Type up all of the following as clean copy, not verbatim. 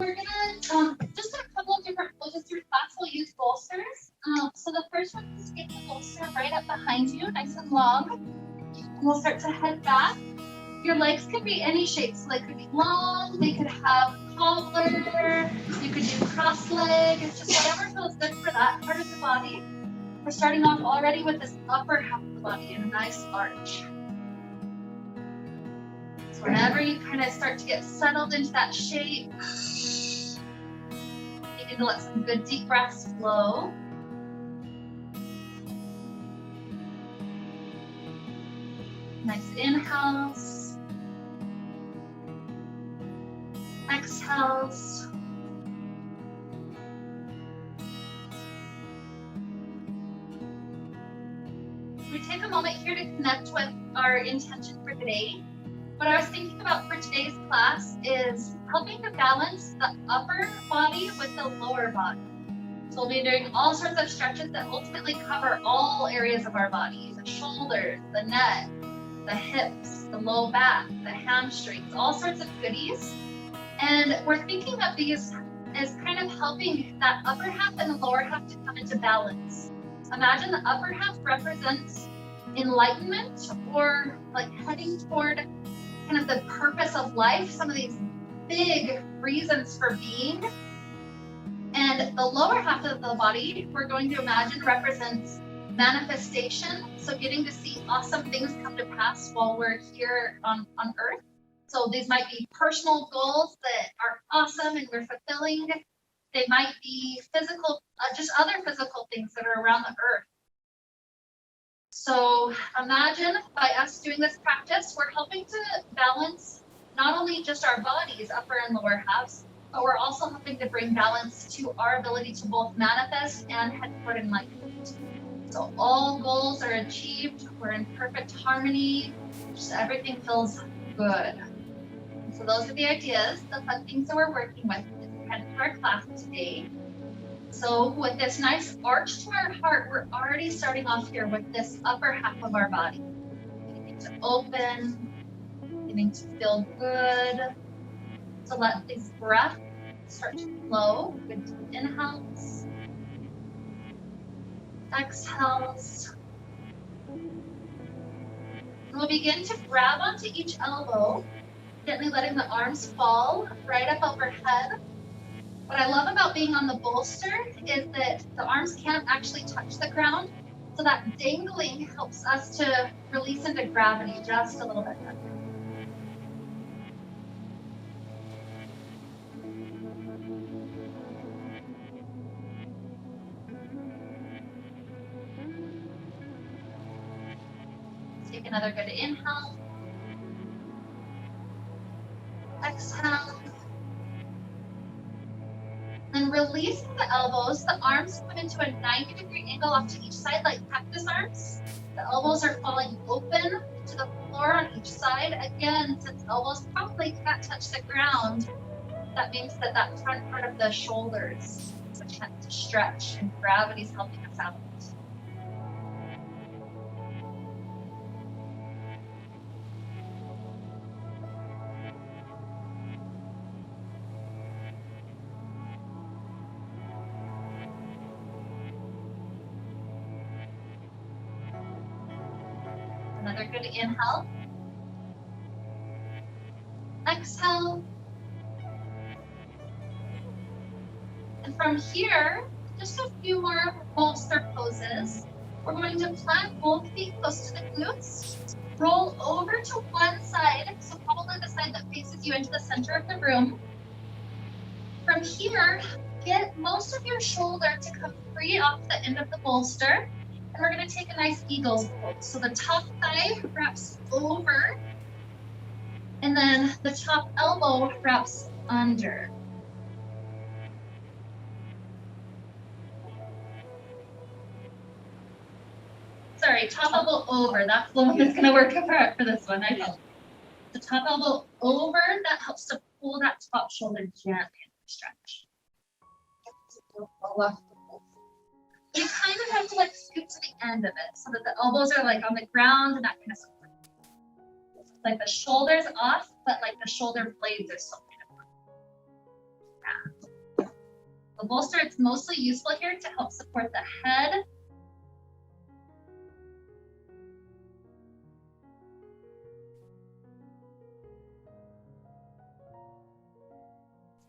we're gonna just a couple of different poses through class. We'll use bolsters. So the first one is get the bolster right up behind you, nice and long. And we'll start to head back. Your legs could be any shape, so they could be long, they could have cobbler, you could do cross leg, just whatever feels good for that part of the body. We're starting off already with this upper half of the body in a nice arch. So whenever you kind of start to get settled into that shape, you need to let some good deep breaths flow. Nice inhales. Exhales. We take a moment here to connect with our intention for today. What I was thinking about for today's class is helping to balance the upper body with the lower body. So we'll be doing all sorts of stretches that ultimately cover all areas of our body: the shoulders, the neck, the hips, the low back, the hamstrings, all sorts of goodies. And we're thinking of these as kind of helping that upper half and the lower half to come into balance. Imagine the upper half represents enlightenment, or like heading toward kind of the purpose of life, some of these big reasons for being. And the lower half of the body, we're going to imagine, represents manifestation. So getting to see awesome things come to pass while we're here on Earth. So these might be personal goals that are awesome and we're fulfilling. They might be physical, just other physical things that are around the Earth. So imagine by us doing this practice, we're helping to balance not only just our bodies, upper and lower halves, but we're also helping to bring balance to our ability to both manifest and head toward enlightenment. So all goals are achieved, we're in perfect harmony, just everything feels good. So those are the ideas, the fun things that we're working with as we head to our class today. So with this nice arch to our heart, we're already starting off here with this upper half of our body. Beginning to open, beginning to feel good. So let this breath start to flow. Good deep inhales. Exhales. And we'll begin to grab onto each elbow, gently letting the arms fall right up overhead. What I love about being on the bolster is that the arms can't actually touch the ground, so that dangling helps us to release into gravity just a little bit better. Take another good inhale. Exhale. Then release the elbows. The arms come into a 90-degree angle off to each side like cactus arms. The elbows are falling open to the floor on each side. Again, since elbows probably can't touch the ground, that means that that front part of the shoulders is a chance to stretch, and gravity's helping us out. Another good inhale. Exhale. And from here, just a few more bolster poses. We're going to plant both feet close to the glutes. Roll over to one side, so probably the side that faces you into the center of the room. From here, get most of your shoulder to come free off the end of the bolster. And we're going to take a nice eagle's pose. So the top thigh wraps over, and then the top elbow wraps under. Sorry, top elbow over. That's the one that's going to work for this one. I know. The top elbow over, that helps to pull that top shoulder gently into the stretch. You kind of have to like scoot to the end of it so that the elbows are like on the ground and that kind of stuff. Like the shoulders off, but like the shoulder blades are still kind of. The bolster, it's mostly useful here to help support the head.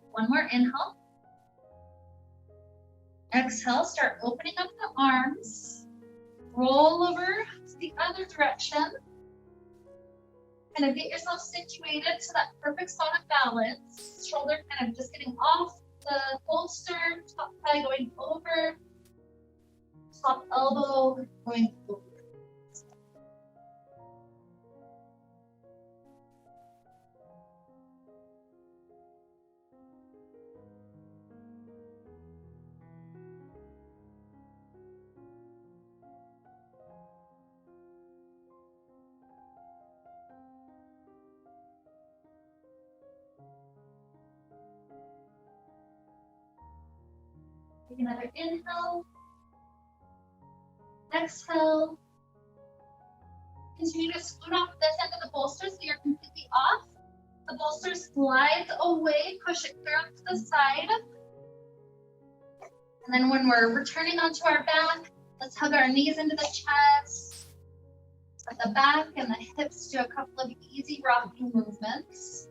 One more inhale. Exhale, start opening up the arms. Roll over to the other direction. Kind of get yourself situated to that perfect spot of balance. Shoulder kind of just getting off the bolster, top thigh going over, top elbow going over. Take another inhale. Exhale. Continue to scoot off this end of the bolster so you're completely off. The bolster slides away, push it clear off to the side. And then when we're returning onto our back, let's hug our knees into the chest. Let the back and the hips do a couple of easy rocking movements.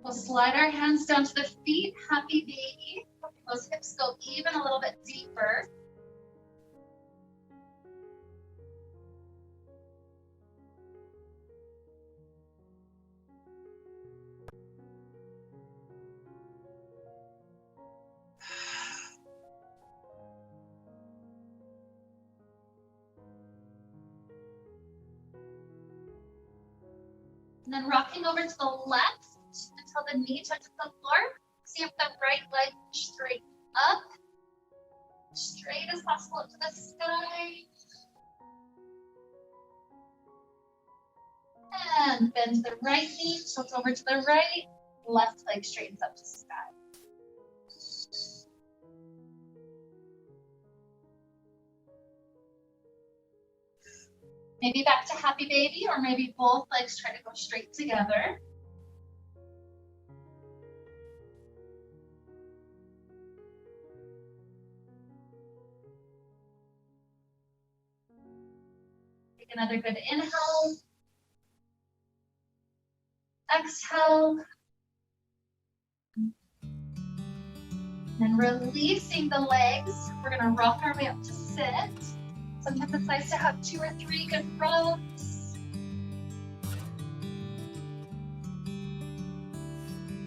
We'll slide our hands down to the feet, happy baby. Those hips go even a little bit deeper. And then rocking over to the left until the knee touches the floor. See if the right leg straight up. Straight as possible up to the sky. And bend the right knee, tilt over to the right. Left leg straightens up to the sky. Maybe back to happy baby, or maybe both legs try to go straight together. Take another good inhale. Exhale. And releasing the legs, we're going to rock our way up to sit. Sometimes it's nice to have 2 or 3 good rocks.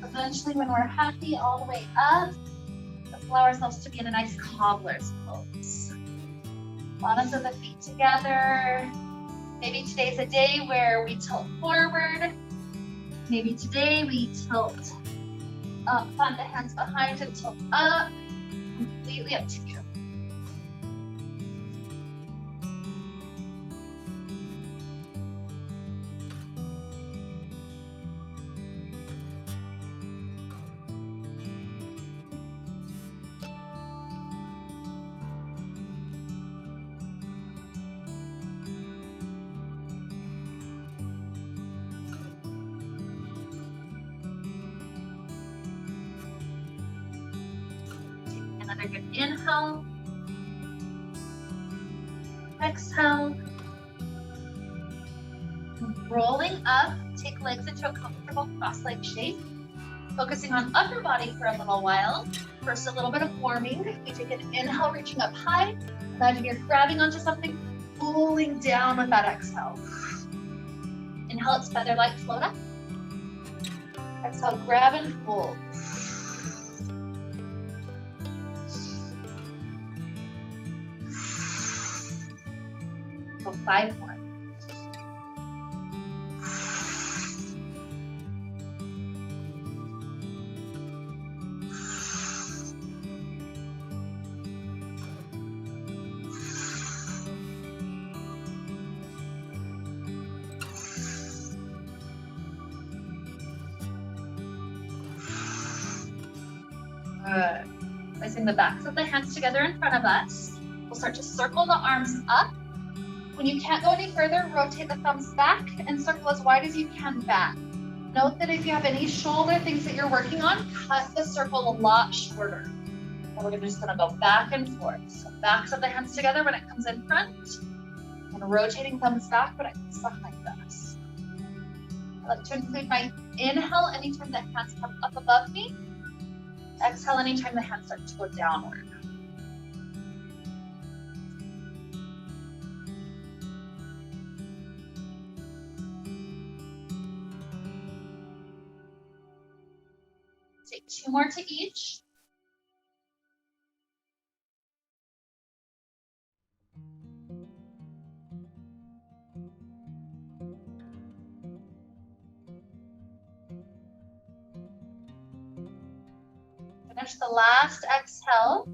Eventually, when we're happy all the way up, let's allow ourselves to be in a nice cobbler's pose. Bottoms of the feet together. Maybe today's a day where we tilt forward. Maybe today we tilt up, plant the hands behind and tilt up. Completely up to you. Another good inhale. Exhale. Rolling up, take legs into a comfortable cross-leg shape. Focusing on upper body for a little while. First, a little bit of warming. You take an inhale, reaching up high. Imagine you're grabbing onto something, pulling down with that exhale. Inhale, it's feather-like, float up. Exhale, grab and pull. So 5 more. Good. Placing the backs of the hands together in front of us. We'll start to circle the arms up. When you can't go any further, rotate the thumbs back and circle as wide as you can back. Note that if you have any shoulder things that you're working on, cut the circle a lot shorter. And we're just gonna go back and forth. So backs of the hands together when it comes in front, and rotating thumbs back when it comes behind us. I like to include my inhale anytime the hands come up above me. Exhale anytime the hands start to go downward. Take 2 more to each. Finish the last exhale.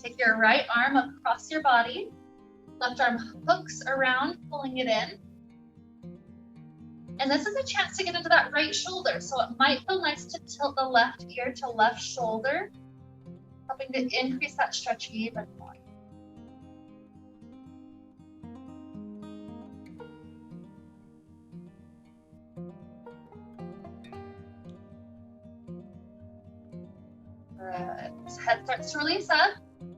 Take your right arm across your body. Left arm hooks around, pulling it in. And this is a chance to get into that right shoulder. So it might feel nice to tilt the left ear to left shoulder, helping to increase that stretch even more. Good. As head starts to release up,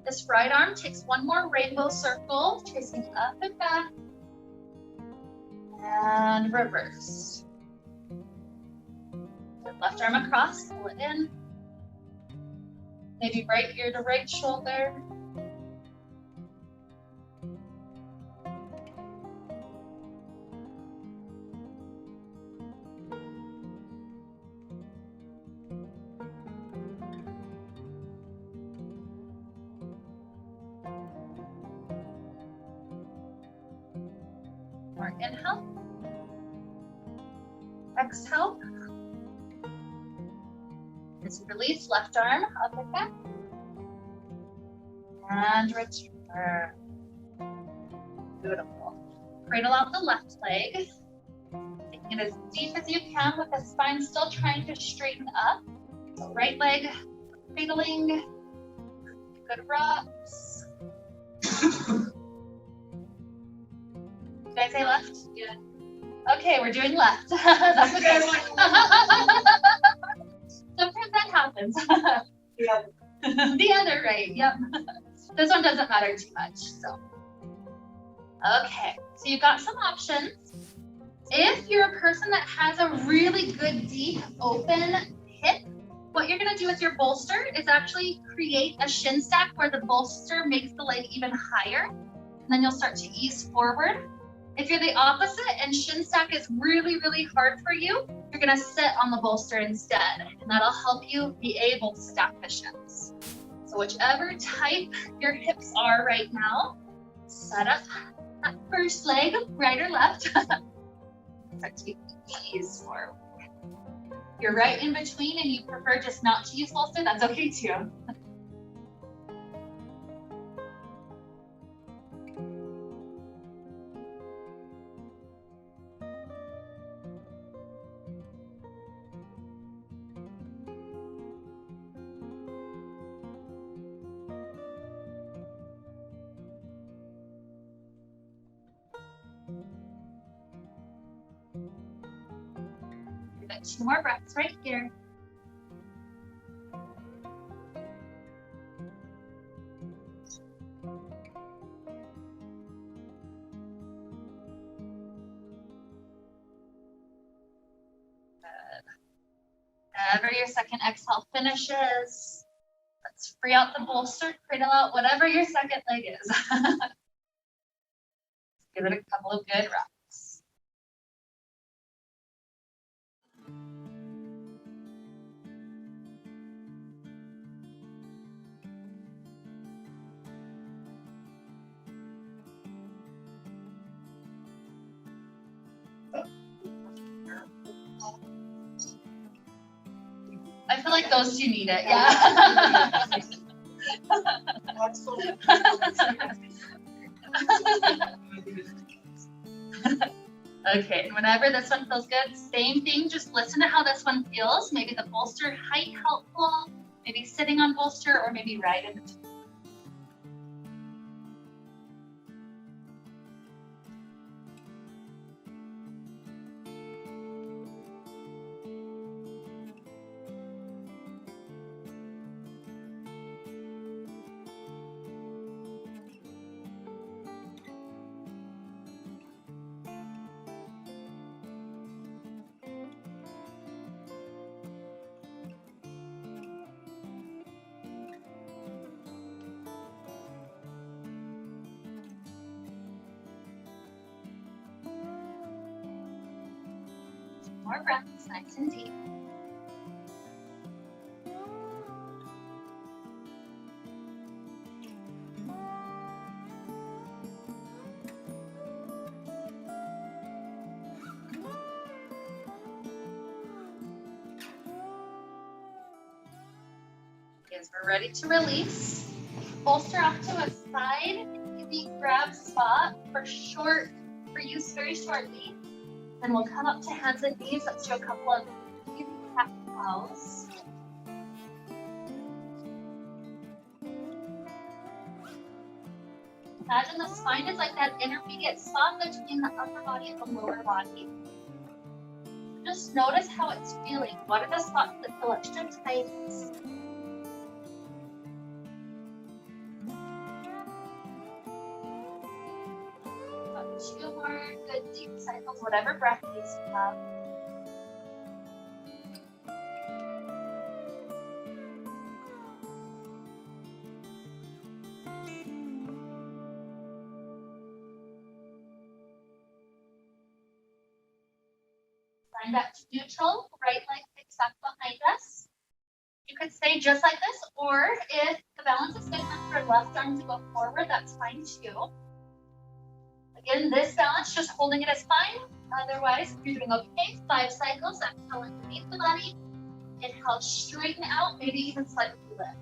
this right arm takes 1 more rainbow circle, tracing up and back. And reverse. Left arm across, pull it in. Maybe right ear to right shoulder. More inhale. Exhale. As you release, left arm up and back. And return. Beautiful. Cradle out the left leg. Taking it as deep as you can with the spine still trying to straighten up. So right leg cradling. Good rocks. Did I say left? Yeah. Okay, we're doing left. That's okay. Sometimes that happens. Yeah. The other right, yep. This one doesn't matter too much, so. Okay, so you've got some options. If you're a person that has a really good deep open hip, what you're gonna do with your bolster is actually create a shin stack where the bolster makes the leg even higher, and then you'll start to ease forward. If you're the opposite and shin stack is really, really hard for you, you're gonna sit on the bolster instead, and that'll help you be able to stack the shins. So whichever type your hips are right now, set up that first leg, right or left. Start to ease forward. If you're right in between and you prefer just not to use bolster, that's okay too. Give it 2 more breaths right here. Whenever your second exhale finishes, let's free out the bolster, cradle out whatever your second leg is. Give it a couple of good reps. I feel like those two need it, yeah. Okay, whenever this one feels good, same thing, just listen to how this one feels. Maybe the bolster height helpful, maybe sitting on bolster, or maybe right in between. more breaths, nice and deep. As we're ready to release, bolster off to a side, maybe grab spot for use very shortly. And we'll come up to hands and knees. Let's do a couple of deep cat cows. Imagine the spine is like that intermediate spot between the upper body and the lower body. Just notice how it's feeling. What are the spots that feel extra tight? About 2 more good deep cycles, whatever breath pace you have. Find back to neutral, right leg picks up behind us. You could stay just like this, or if the balance is good enough for left arm to go forward, that's fine too. Again, this balance, just holding it as fine. Otherwise, if you're doing okay, 5 cycles, exhale underneath the body. Inhale, straighten out, maybe even slightly lift.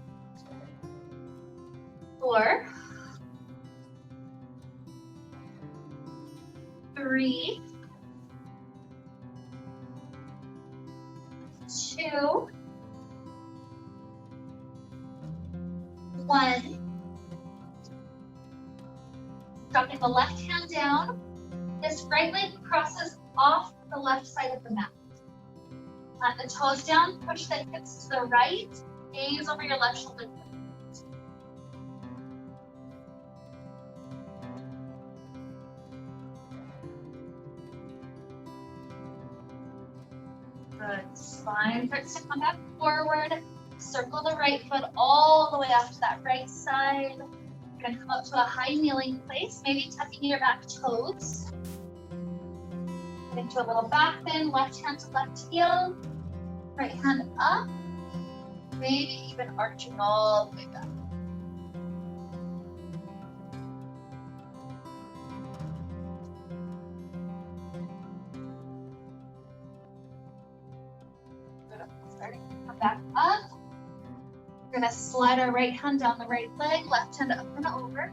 4, 3, 2, 1. Dropping the left hand down. This right leg crosses off the left side of the mat. Plant the toes down, push the hips to the right, gaze over your left shoulder. Good. Spine starts to come back forward. Circle the right foot all the way off to that right side. You're going to come up to a high kneeling place, maybe tucking your back toes. Get into a little back bend, left hand to left heel. Right hand up. Maybe even arching all the way back. Starting to come back up. We're going to slide our right hand down the right leg, left hand up and over.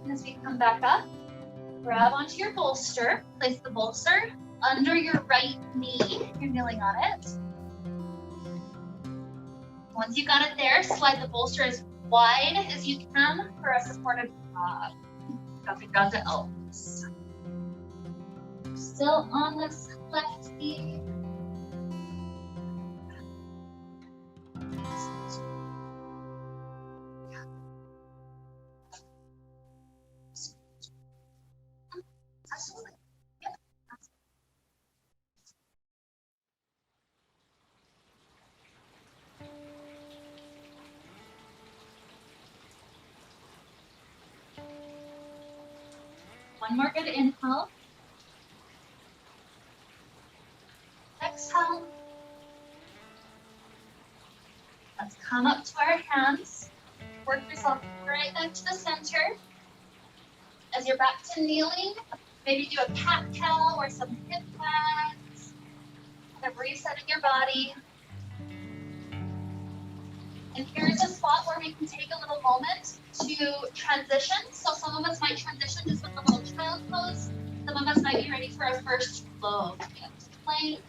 And as we come back up, grab onto your bolster. Place the bolster under your right knee. You're kneeling on it. Once you got it there, slide the bolster as wide as you can for a supportive dropping down to elbows. Still on this left knee. Absolutely. Yeah. One more good inhale. Exhale. Let's come up to our hands. Work yourself right back to the center. As you're back to kneeling, maybe do a cat-cow or some hip flex. Kind of resetting your body. And here's a spot where we can take a little moment to transition. So some of us might transition just with a little child pose. Some of us might be ready for our first flow. Plank.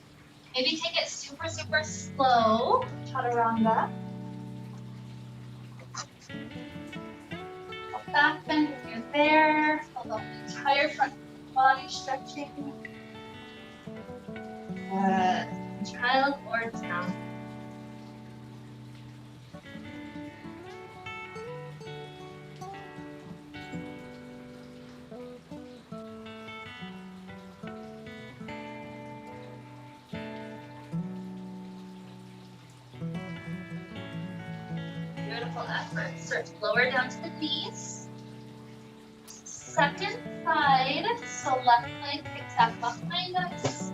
Maybe take it super, super slow. Chaturanga. Back bend when you're there. Hold up the entire front body stretching. Good. Child or down. Beautiful effort. Start to lower down to the knees. Second side, so left leg kicks back behind us.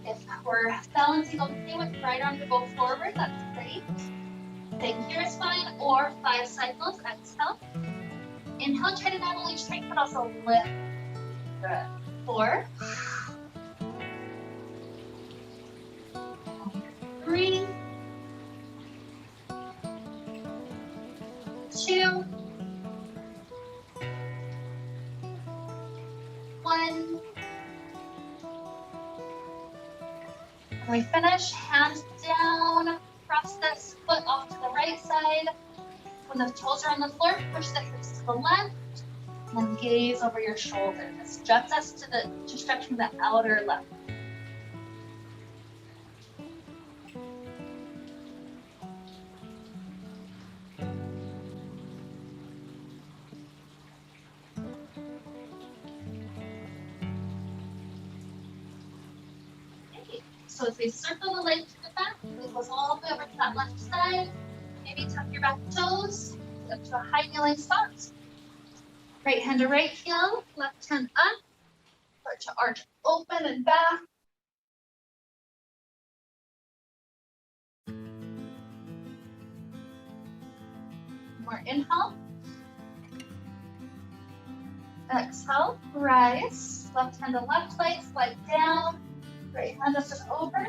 If we're balancing okay with right arm to go forward, that's great. Stay here is fine, or 5 cycles. Exhale. Inhale, try to not only strength but also lift. Good. 4. 3. 2. 1. When we finish, hands down, cross this foot off to the right side. When the toes are on the floor, push the hips to the left, and then gaze over your shoulder. This juts us to stretching the outer left. So as we circle the leg to the back, it goes all the way over to that left side. Maybe tuck your back toes up to a high kneeling spot. Right hand to right heel, left hand up. Start to arch open and back. More inhale. Exhale, rise. Left hand to left leg, slide down. Right hand up and over.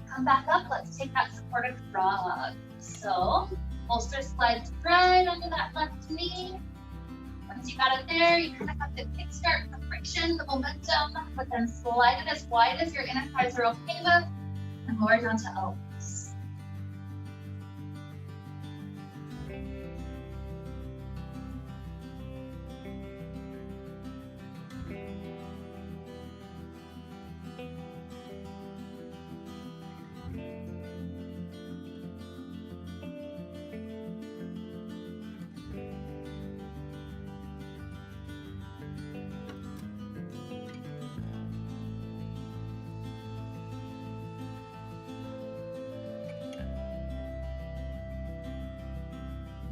Come back up, let's take that supportive frog. So, bolster slides right under that left knee. Once you got it there, you kind of have to kickstart the friction, the momentum, but then slide it as wide as your inner thighs are okay with, and lower down to elbows.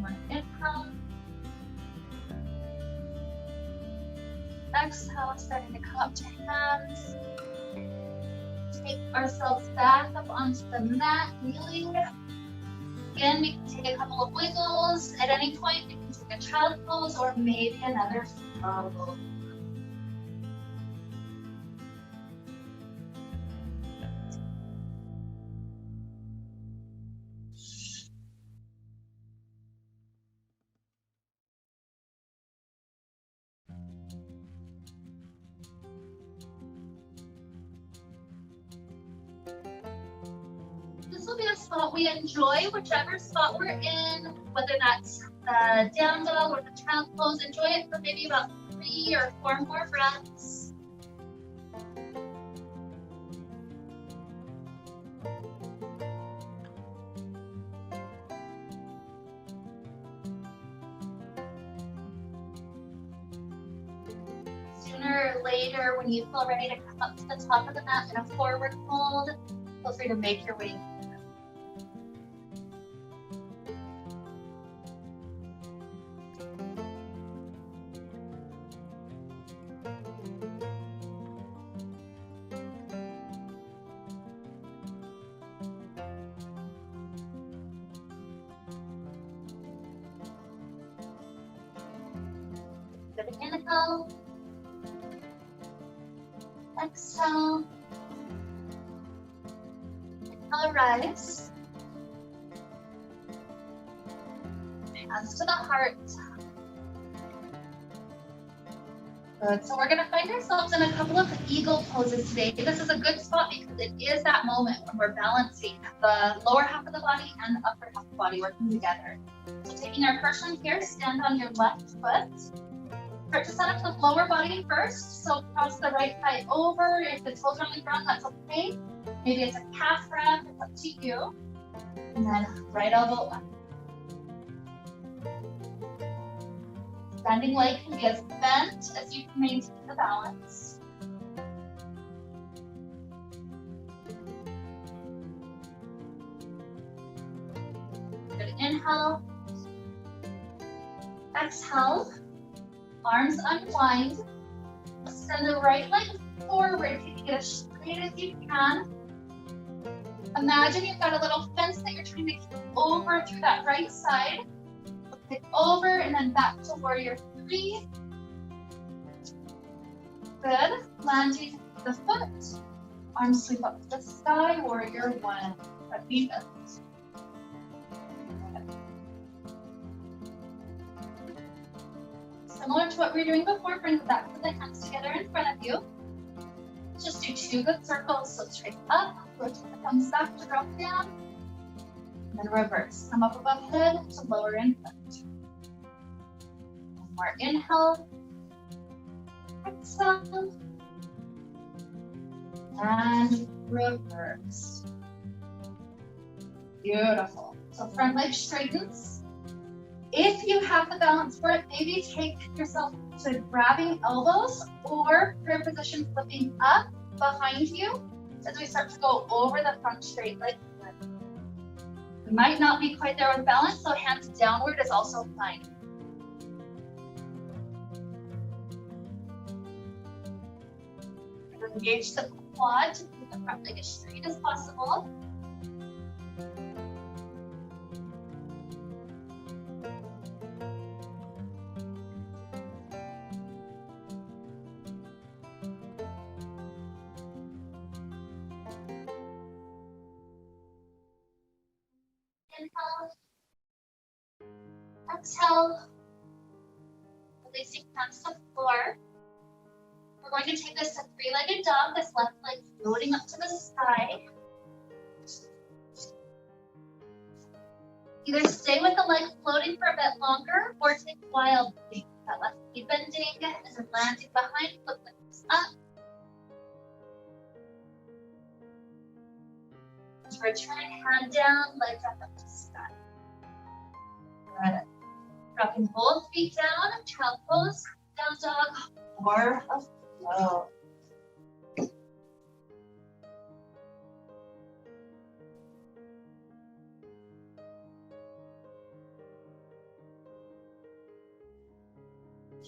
One inhale. Exhale, starting to come up to hands. Take ourselves back up onto the mat, kneeling. Again, we can take a couple of wiggles. At any point, we can take a child pose or maybe another struggle. This will be a spot we enjoy, whichever spot we're in, whether that's the down dog or the child pose. Enjoy it for maybe about 3 or 4 more breaths. Sooner or later, when you feel ready to come up to the top of the mat in a forward fold, feel free to make your way. Good inhale. Exhale. Inhale, rise. Hands to the heart. Good. So we're going to find ourselves in a couple of eagle poses today. This is a good spot because it is that moment when we're balancing the lower half of the body and the upper half of the body working together. So taking our first one here, stand on your left foot. Start to set up the lower body first. So cross the right thigh over. If the toes are on the ground, that's okay. Maybe it's a calf wrap, it's up to you. And then right elbow up. Standing leg can be as bent as you can maintain the balance. Good, inhale. Exhale. Arms unwind. Send the right leg forward. You can get as straight as you can. Imagine you've got a little fence that you're trying to keep over through that right side. Kick over and then back to warrior 3. Good. Landing the foot. Arms sweep up to the sky. Warrior 1. Repeat it. Similar to what we were doing before, bring the back of the hands together in front of you. Just do 2 good circles. So straight up, rotate the thumbs back to drop down, and then reverse. Come up above head to lower in front. One more inhale. Exhale. And reverse. Beautiful. So front leg straightens. If you have the balance for it, maybe take yourself to grabbing elbows or prayer position flipping up behind you as we start to go over the front straight leg. We might not be quite there with balance, so hands downward is also fine. Engage the quad to keep the front leg as straight as possible. Inhale. Exhale. Releasing hands to the floor. We're going to take this to 3-legged dog, this left leg floating up to the sky. Either stay with the leg floating for a bit longer or take wild feet. That left knee bending and then landing behind, foot lifts up. Return hand down, legs up to the sky. Good. Dropping both feet down, child pose, down dog, or a flow.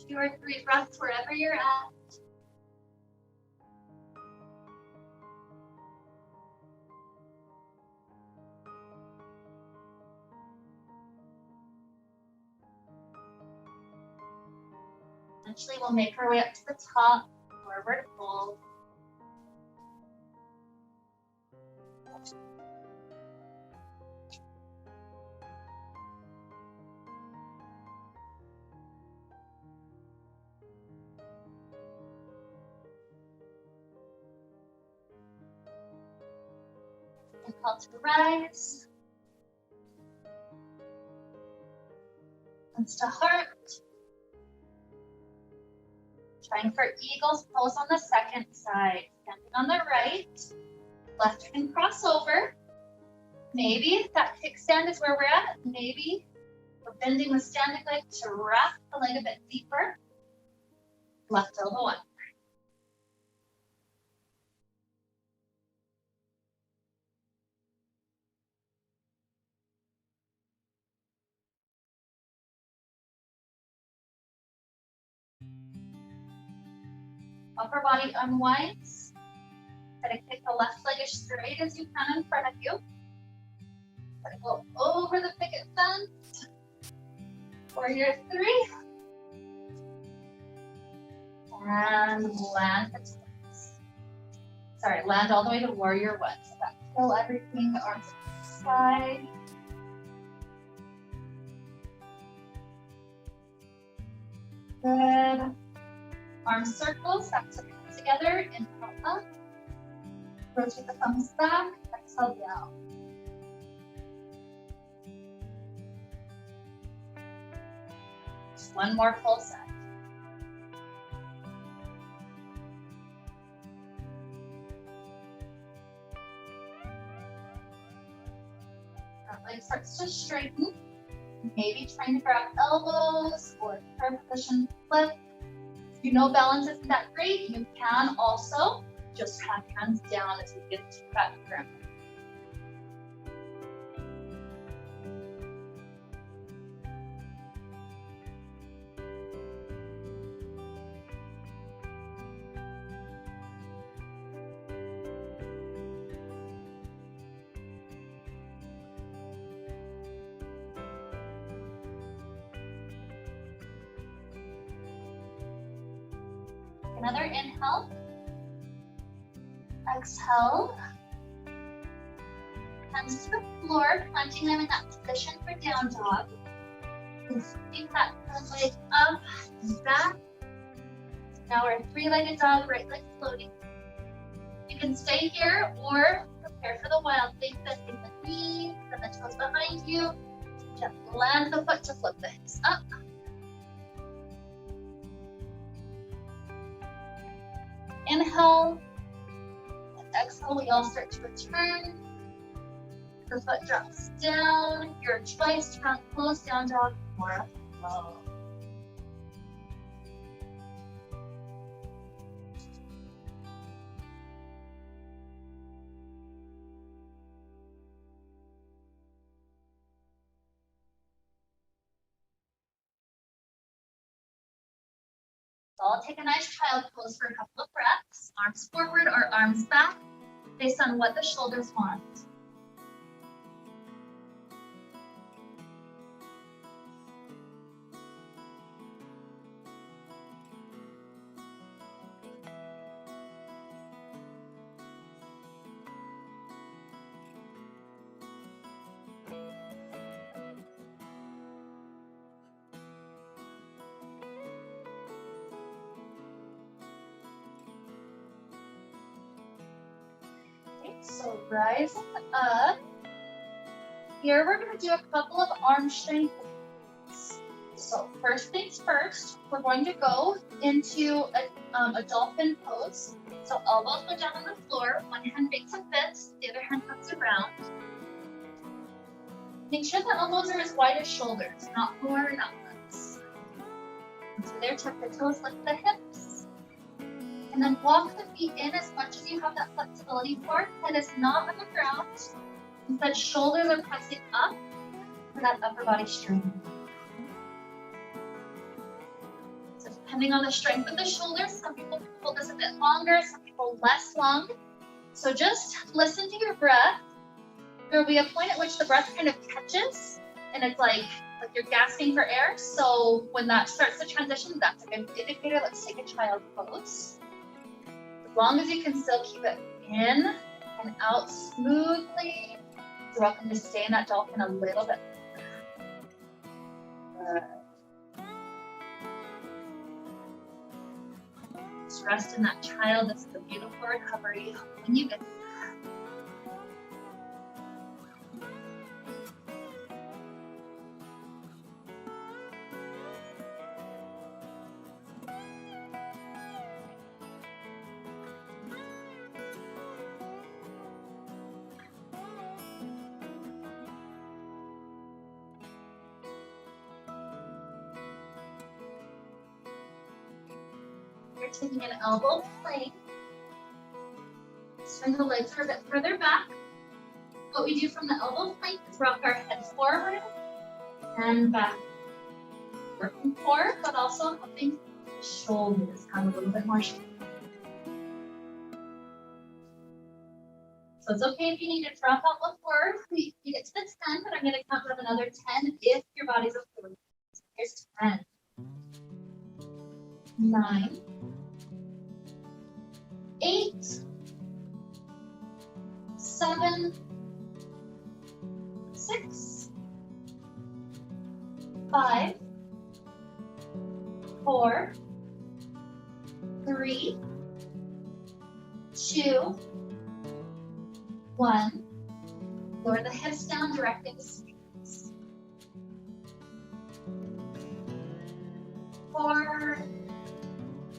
Two or 3 breaths wherever you're at. Eventually, we'll make our way up to the top, forward fold. And call to rise. Hands to heart. Trying for eagle's pose on the second side. Standing on the right. Left can cross over. Maybe that kickstand is where we're at. Maybe we're bending the standing leg to wrap the leg a bit deeper. Left elbow up. Upper body unwinds. Try to kick the left leg as straight as you can in front of you. Try to go over the picket fence. Warrior 3. And land the twist. Sorry, land all the way to warrior 1. So back, kill everything, arms to the side. Good. Arm circles, back to together, inhale up. Rotate the thumbs back, exhale down. Just one more full set. Front leg starts to straighten. Maybe trying to grab elbows or curve position flip. If you know balance isn't that great, you can also just have hands down as we get to that pyramid. Another inhale. Exhale. Hands to the floor, planting them in that position for down dog. Keep that front leg up and back. Now we're three-legged dog, right leg floating. You can stay here or prepare for the wild thing, bending the knees and the toes behind you. Just land the foot to flip the hips up. Inhale, and exhale, we all start to return. The foot drops down, your choice, trunk close, down dog, or low. So I'll take a nice child pose for a couple of breaths. Arms forward or arms back, based on what the shoulders want. So rising up. Here we're going to do a couple of arm strength. So first things first, we're going to go into a dolphin pose. So elbows go down on the floor, one hand makes a fist, the other hand comes around. Make sure the elbows are as wide as shoulders, not more, not less. So there, tuck the toes, lift the hips. And then walk the feet in as much as you have that flexibility for. Head is not on the ground. Instead, shoulders are pressing up for that upper body strength. So depending on the strength of the shoulders, some people can hold this a bit longer, some people less long. So just listen to your breath. There will be a point at which the breath kind of catches, and it's like you're gasping for air. So when that starts to transition, that's a good indicator. Let's take a child pose. As long as you can still keep it in and out smoothly, you're welcome to stay in that dolphin a little bit. Good. Just rest in that child. This is a beautiful recovery when you get there. You're taking an elbow plank. Swing the legs a bit further back. What we do from the elbow plank is rock our head forward and back. Working core, but also helping the shoulders have a little bit more strength. So it's okay if you need to drop out before you get to the 10, but I'm going to count down another 10 if your body's okay with it. Here's 10, 9, 8, 7, 6, 5, 4, 3, 2, 1. Lower the hips down, directing the stance. 4,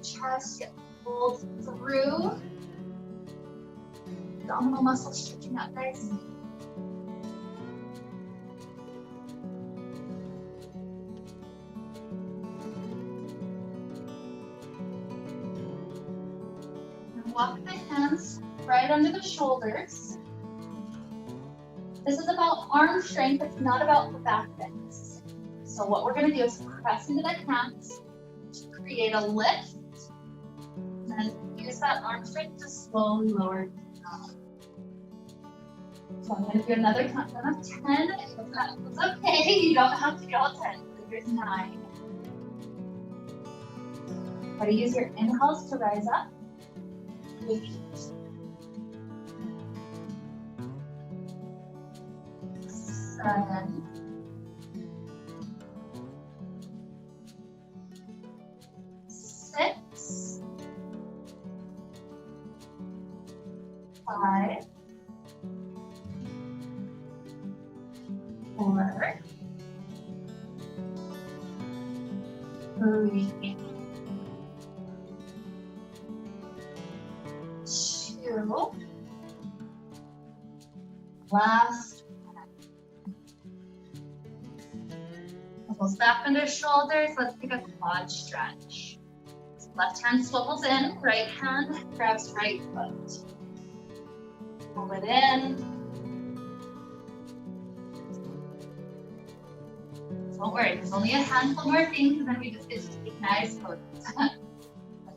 chest get pulled through. Abdominal muscles stretching out nice. walk the hands right under the shoulders. This is about arm strength, it's not about the back bend. So what we're going to do is press into the hands to create a lift, and then use that arm strength to slowly lower down. So I'm going to do another countdown of 10. It's okay, you don't have to go all 10. Here's 9. Try to use your inhales to rise up. 8. 7. 6. 5. 4. 3. 2. Last. Elbows back under shoulders. Let's take a quad stretch. Left hand swivels in, right hand grabs right foot. Pull it in. Don't worry, there's only a handful more things, and then we just get to take nice poses.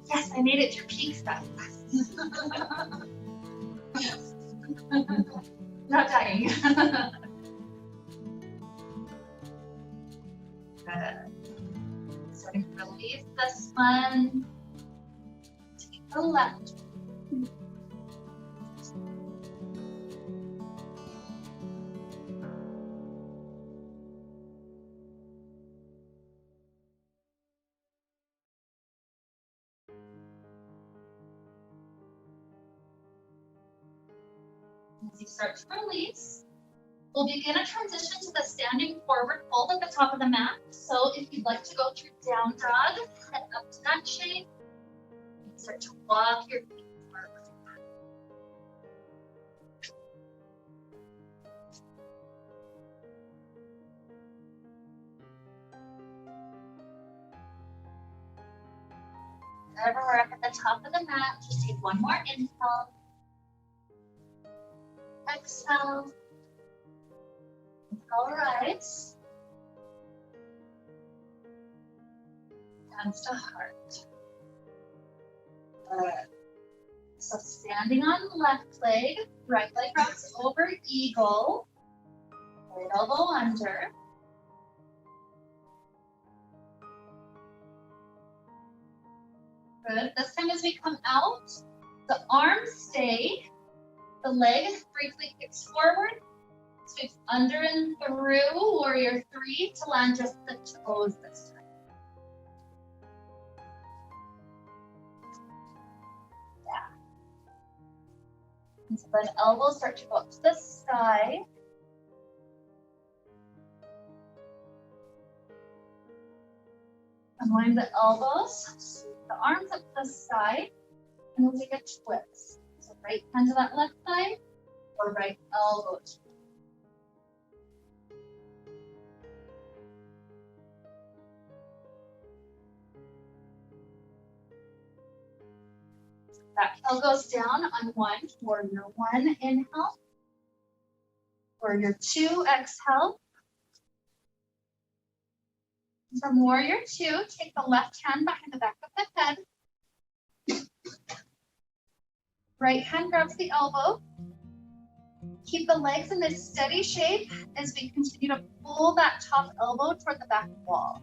Yes, I made it through peak stuff. Not dying. Good. So release this one. Take the left. As you start to release, we'll begin a transition to the standing forward fold at the top of the mat. So if you'd like to go through down dog, head up to that shape. And start to walk your feet forward. Wherever we're up at the top of the mat, just take one more inhale. Exhale. All right. Hands to heart. Good. So standing on the left leg, right leg rocks over eagle. Right elbow under. Good. This time as we come out, the arms stay. The leg briefly kicks forward. Sweeps under and through, warrior 3, to land just the toes this time. Yeah. And so then elbows start to go up to the side. Unwind the elbows, sweep the arms up to the side, and we'll take a twist. So right hand to that left side, or right elbow to that heel goes down, unwind, warrior 1, inhale. Warrior 2, exhale. From warrior 2, take the left hand behind the back of the head. Right hand grabs the elbow. Keep the legs in this steady shape as we continue to pull that top elbow toward the back wall.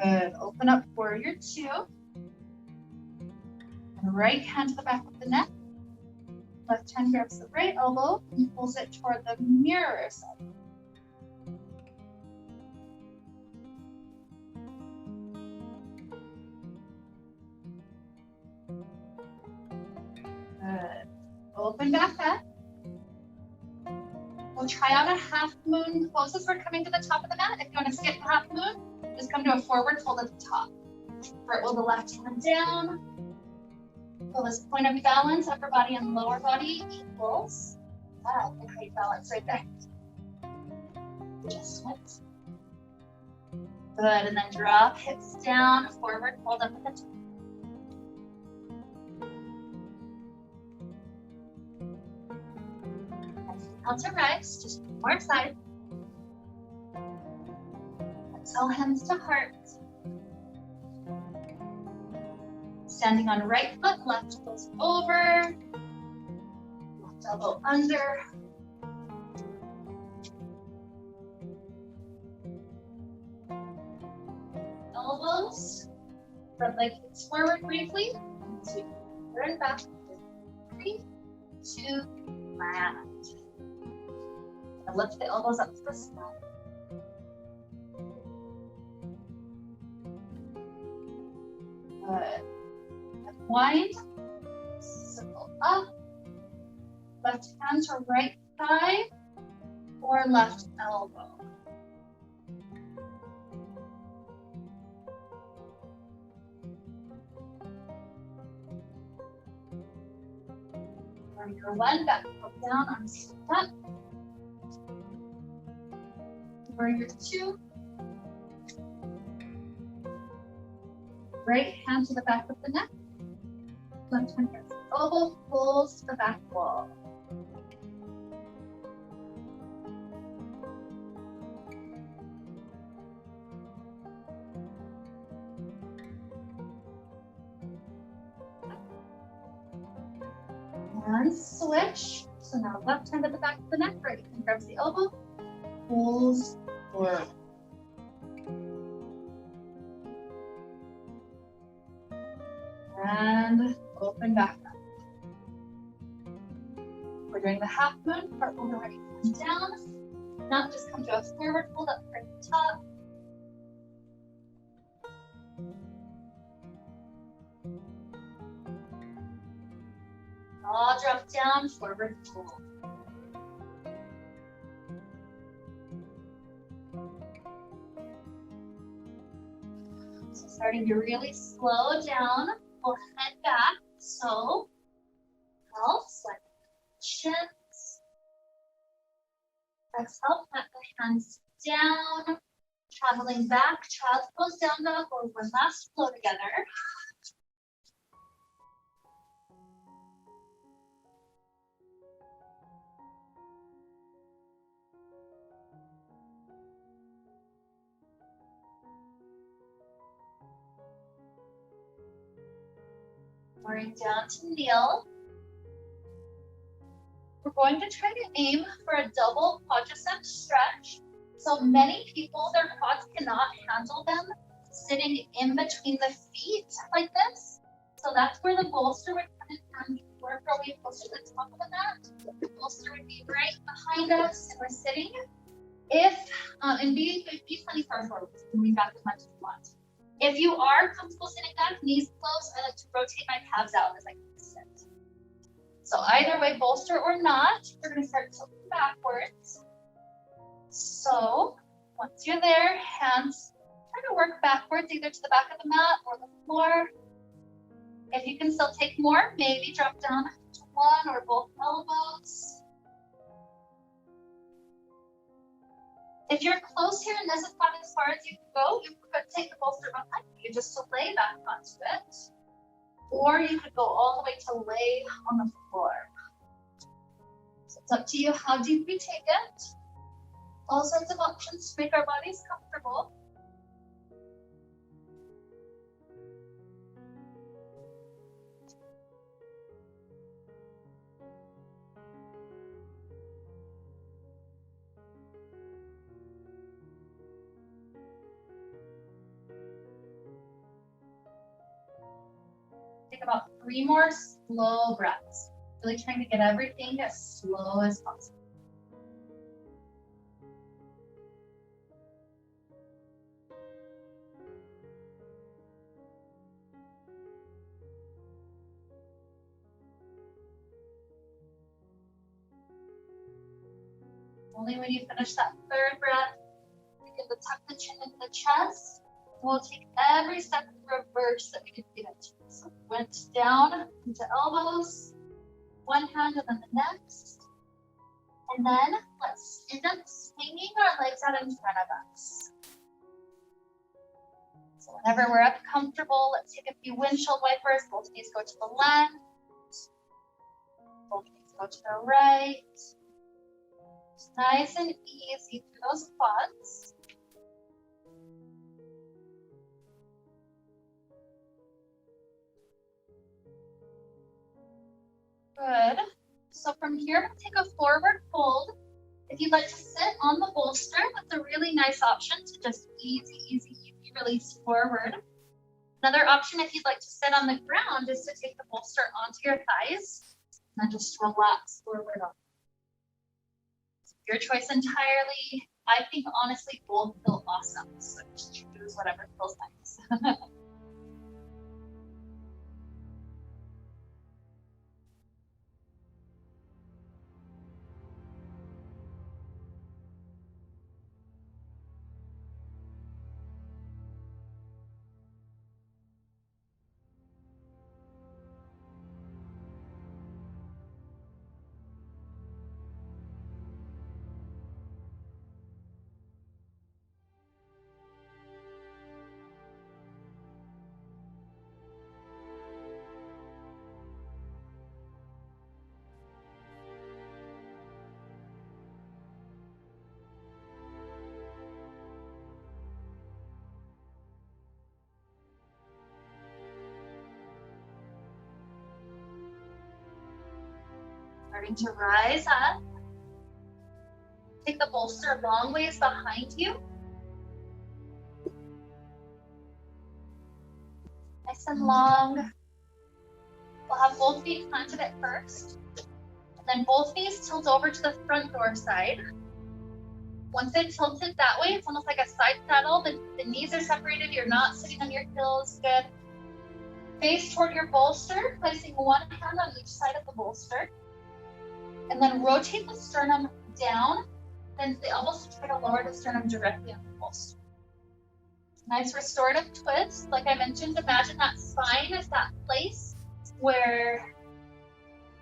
Good. Open up warrior 2. And right hand to the back of the neck. Left hand grabs the right elbow and pulls it toward the mirror side. Good. Open back up. We'll try out a half moon pose as we're coming to the top of the mat. If you want to skip the half moon, just come to a forward fold at the top. Roll the left hand down. Feel this point of balance, upper body and lower body equals. Wow, great balance right there. Adjustment. Good, and then drop hips down, forward fold up at the top. Exhale to rise, just one more side. Exhale, hands to heart. Standing on right foot, left goes over. Left elbow under. Elbows. Front leg kicks forward briefly. 2, turn back. 3, 2, land. And lift the elbows up to the sky. Good. Wind, circle up, left hand to right thigh or left elbow. Warrior 1, back foot down, arms up. Warrior 2. Right hand to the back of the neck. Left hand gets elbow, pulls to the back wall. And switch. So now left hand at the back of the neck, right hand grabs the elbow, pulls forward. And open back up. We're doing the half moon, part over right hand down. Now just come to a forward fold up for the top. All drop down, forward fold. So starting to really slow down, we'll head back. So helps like chins. Exhale, plant the hands down. Traveling back, child's pose down dog, or one last flow together. Bring down to kneel. We're going to try to aim for a double quadricep stretch. So many people, their quads cannot handle them sitting in between the feet like this. So that's where the bolster would come in handy. Work our way closer to the top of the mat. The bolster would be right behind us, and we're sitting. And be plenty far forward, moving back as much as you want. If you are comfortable sitting back, knees close, I like to rotate my calves out as I sit. So either way, bolster or not, we're going to start tilting backwards. So once you're there, hands try to work backwards, either to the back of the mat or the floor. If you can still take more, maybe drop down to one or both elbows. If you're close here and this is not as far as you can go, you could take the bolster behind you just to lay back onto it. Or you could go all the way to lay on the floor. So it's up to you how deep you take it. All sorts of options to make our bodies comfortable. Take about 3 more slow breaths. Really trying to get everything as slow as possible. Only when you finish that 3rd breath, begin to tuck the chin into the chest. We'll take every step in reverse that we can get into. So we went down into elbows, one hand and then the next. And then let's end up swinging our legs out in front of us. Whenever we're up comfortable, let's take a few windshield wipers. Both knees go to the left. Both knees go to the right. Just nice and easy through those quads. Good. So from here, we'll take a forward fold. If you'd like to sit on the bolster, that's a really nice option to just easy release forward. Another option, if you'd like to sit on the ground, is to take the bolster onto your thighs and just relax forward on. Your choice entirely. I think honestly both feel awesome, so just choose whatever feels nice. Starting to rise up. Take the bolster long ways behind you. Nice and long. We'll have both feet planted at first. And then both knees tilt over to the front door side. Once they're tilted that way, it's almost like a side saddle. The knees are separated. You're not sitting on your heels. Good. Face toward your bolster, placing one hand on each side of the bolster. And then rotate the sternum down, then the elbows to try to lower the sternum directly on the bolster. Nice restorative twist. Like I mentioned, imagine that spine is that place where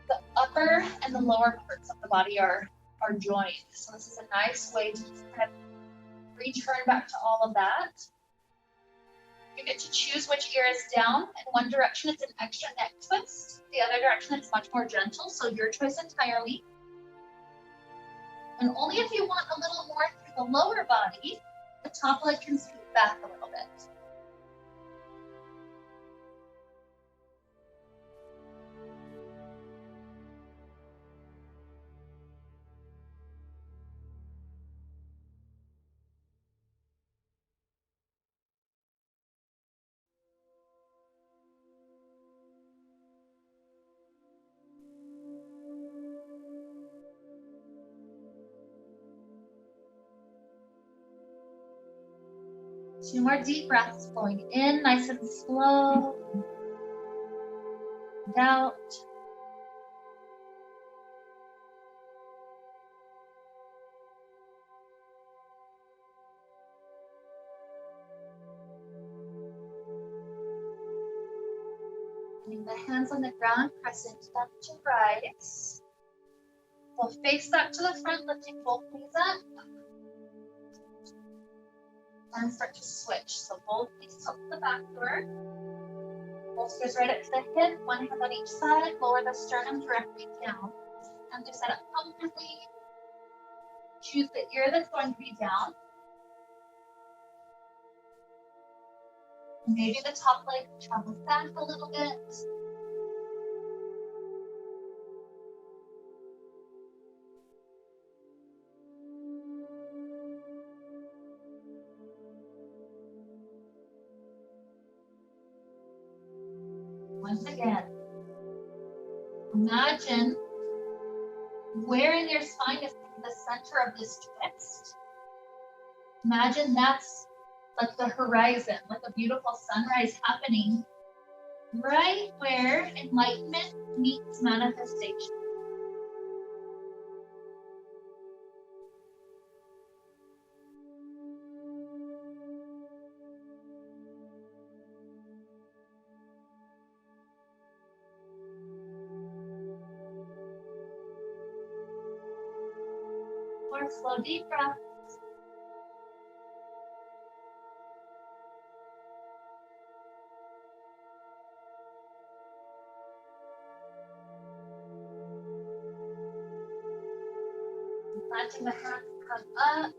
the upper and the lower parts of the body are joined. So this is a nice way to just kind of return back to all of that. You get to choose which ear is down. In one direction, it's an extra neck twist. The other direction, it's much more gentle, so your choice entirely. And only if you want a little more through the lower body, the top leg can scoot back a little bit. Two more deep breaths, going in nice and slow, and out. Putting the hands on the ground, press into them to rise. We'll face back to the front, lifting both knees up. And start to switch. So both knees tilt to the back door. Bolsters right up to the hip, one hand on each side, lower the sternum directly down. And just set up comfortably. Choose the ear that's going to be down. Maybe the top leg travels back a little bit. Once again, imagine where in your spine is the center of this twist. Imagine that's like the horizon, like a beautiful sunrise happening right where enlightenment meets manifestation. More slow, deep breaths. Planting the hands come up.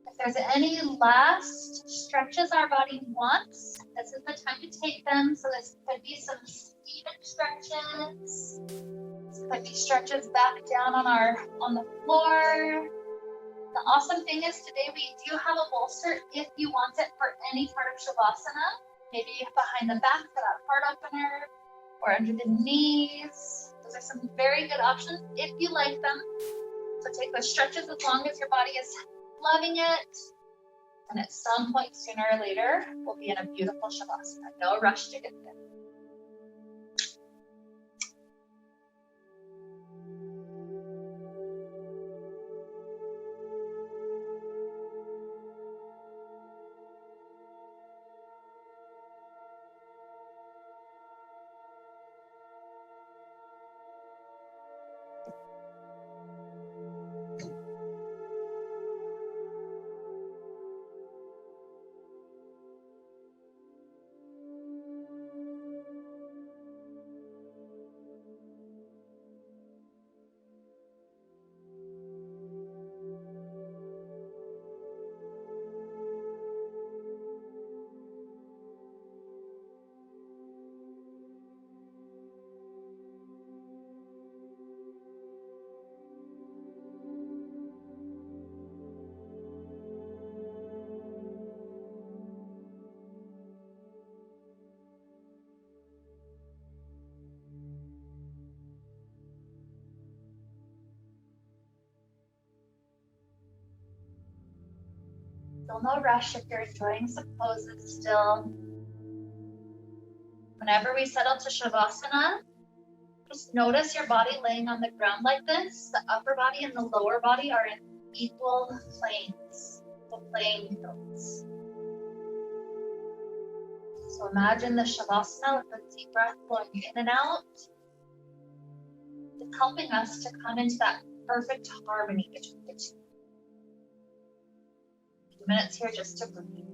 If there's any last stretches our body wants, this is the time to take them. So this could be some seated stretches. This could be stretches back down on the floor. The awesome thing is today we do have a bolster if you want it for any part of Shavasana. Maybe behind the back for that heart opener or under the knees. Those are some very good options if you like them. So take those stretches as long as your body is loving it. And at some point sooner or later, we'll be in a beautiful Shavasana. No rush to get there. Still no rush if you're enjoying some poses still. Whenever we settle to Shavasana, just notice your body laying on the ground like this. The upper body and the lower body are in equal planes, equal playing fields. So imagine the Shavasana with a deep breath flowing in and out. It's helping us to come into that perfect harmony between the two. A few minutes here just to breathe.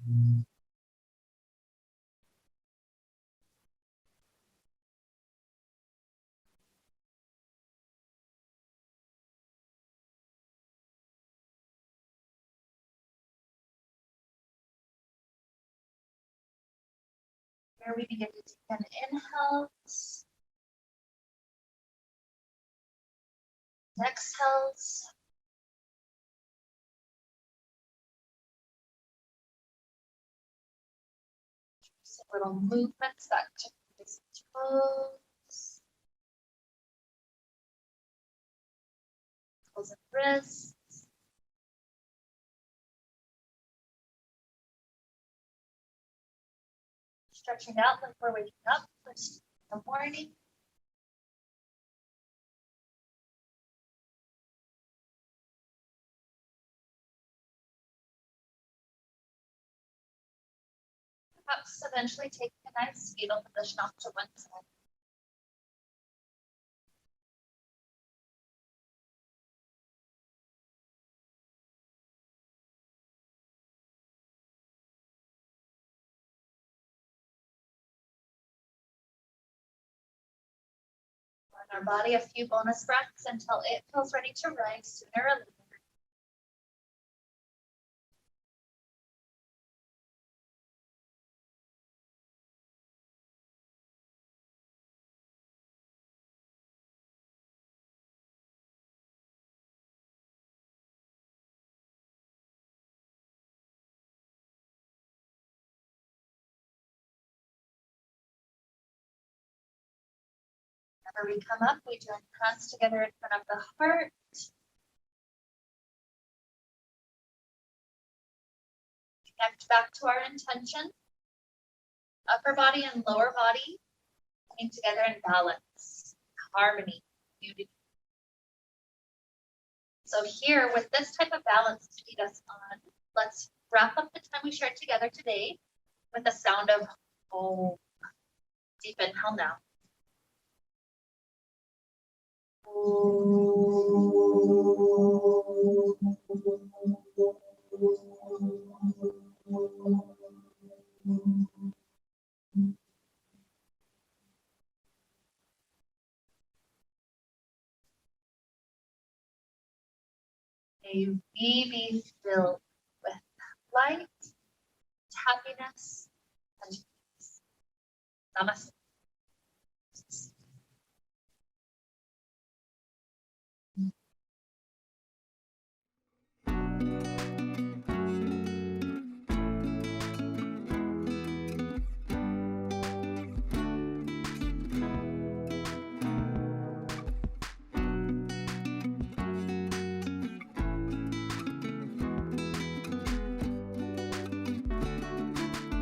Here we begin to take an inhale, exhales. Some little movements back to the toes, toes and wrists. Stretching out like we're waking up first in the morning. Perhaps eventually taking a nice fetal position off to one side. On our body, a few bonus breaths until it feels ready to rise sooner or later. Whenever we come up, we join hands together in front of the heart. Connect back to our intention. Upper body and lower body coming together in balance, harmony, unity. So here, with this type of balance to lead us on, let's wrap up the time we shared together today with the sound of Om. Deep inhale now. May we be filled with light, happiness, and peace. Namaste.